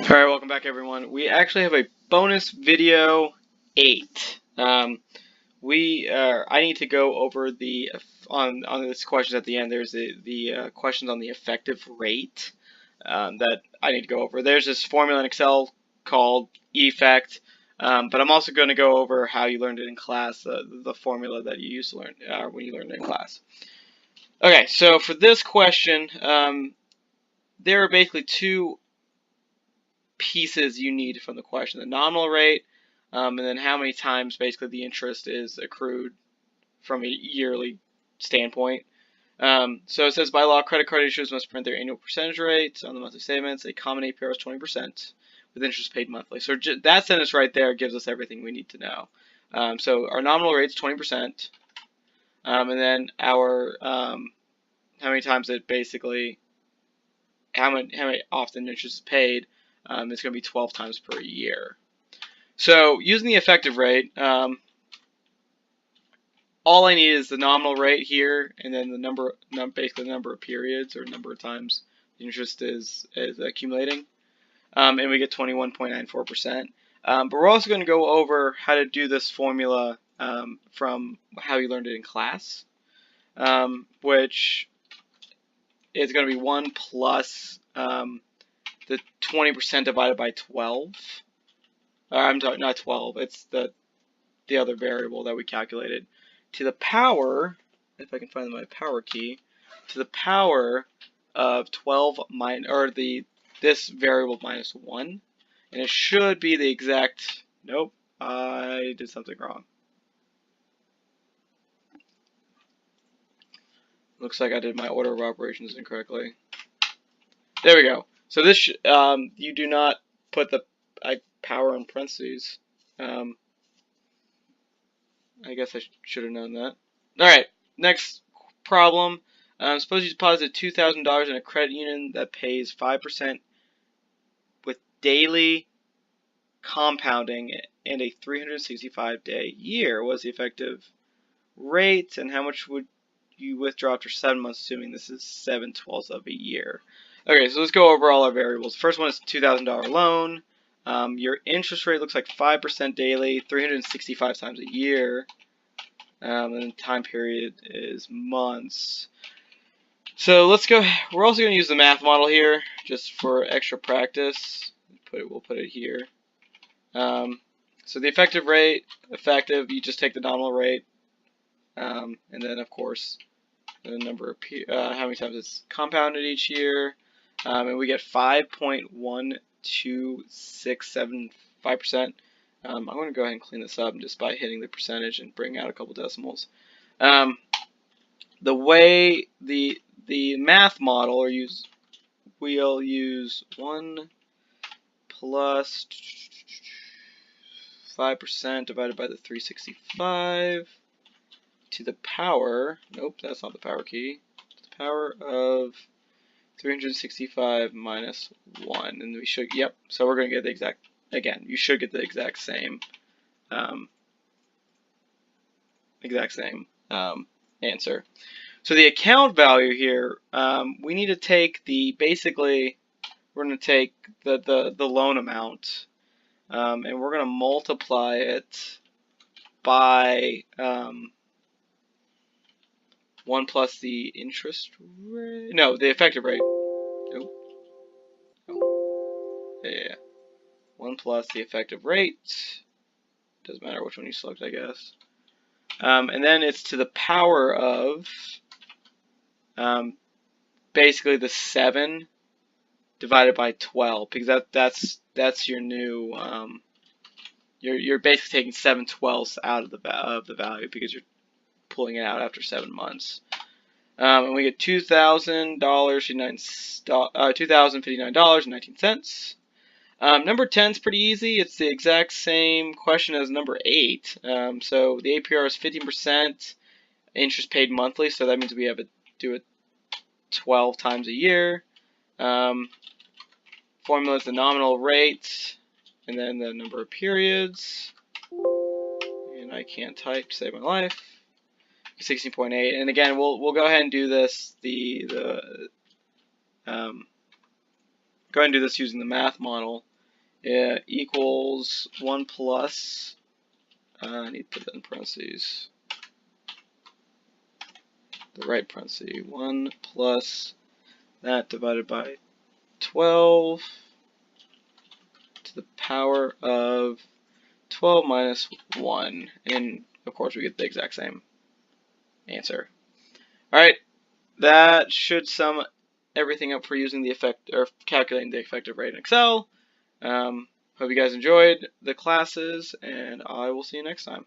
Alright, welcome back everyone. We actually have a bonus video 8. I need to go over the on this questions at the end. There's the questions on the effective rate that I need to go over. There's this formula in Excel called effect, but I'm also going to go over how you learned it in class, the formula that you used to learn when you learned it in class. Okay, so for this question, there are basically two pieces you need from the question: the nominal rate, and then how many times basically the interest is accrued from a yearly standpoint. So it says, by law, credit card issuers must print their annual percentage rate on the monthly statements. A common APR is 20% with interest paid monthly. So that sentence right there gives us everything we need to know. So our nominal rate is 20%, and then our how many times it basically how many often interest is paid. It's going to be 12 times per year. So using the effective rate, all I need is the nominal rate here, and then the basically the number of periods or number of times the interest is accumulating, and we get 21.94%. But we're also going to go over how to do this formula from how you learned it in class, which is going to be 1 plus the 20% divided by 12. I'm talking not 12. It's the other variable that we calculated to the power. If I can find my power key, to the power of 12 minus this variable minus 1, and it should be the exact. Nope, I did something wrong. Looks like I did my order of operations incorrectly. There we go. So this you do not put the power in parentheses. I guess I should have known that. Alright, next problem. Suppose you deposit $2,000 in a credit union that pays 5% with daily compounding and a 365-day year. What is the effective rate, and how much would you withdraw after 7 months, assuming this is 7/12 of a year? Okay, so let's go over all our variables. First one is $2,000 loan. Your interest rate looks like 5% daily, 365 times a year. And time period is months. So let's go. We're also going to use the math model here just for extra practice. We'll put it here. So the effective rate, you just take the nominal rate, and then of course the number of how many times it's compounded each year, and we get 5.1265%. I'm going to go ahead and clean this up just by hitting the percentage and bring out a couple decimals. The way the math model we'll use 1 plus 5% divided by the 365 to the power. Nope, that's not the power key. To the power of 365 minus 1, and we should. Yep. So we're going to get the exact. Again, you should get the exact same answer. So the account value here, we need to take basically we're going to take the loan amount, and we're going to multiply it by 1 plus the interest rate. No, the effective rate. Nope. Oh. Yeah. 1 plus the effective rate. Doesn't matter which one you select, I guess. And then it's to the power of basically the 7 divided by 12, because that's your new you're basically taking 7/12 out of the value because you're pulling it out after 7 months. And we get $2,059.19. Number 10 is pretty easy. It's the exact same question as number 8. So the APR is 15%, interest paid monthly, so that means we have to do it 12 times a year. Formula is the nominal rate, and then the number of periods. And I can't type to save my life. 16.8, and again, we'll go ahead and do this. Go ahead and do this using the math model. equals 1 plus, I need to put that in parentheses, the right parentheses, 1 plus that divided by 12 to the power of 12 minus 1, and of course we get the exact same answer. Alright, that should sum everything up for using the effect, or calculating the effective rate in Excel. Hope you guys enjoyed the classes, and I will see you next time.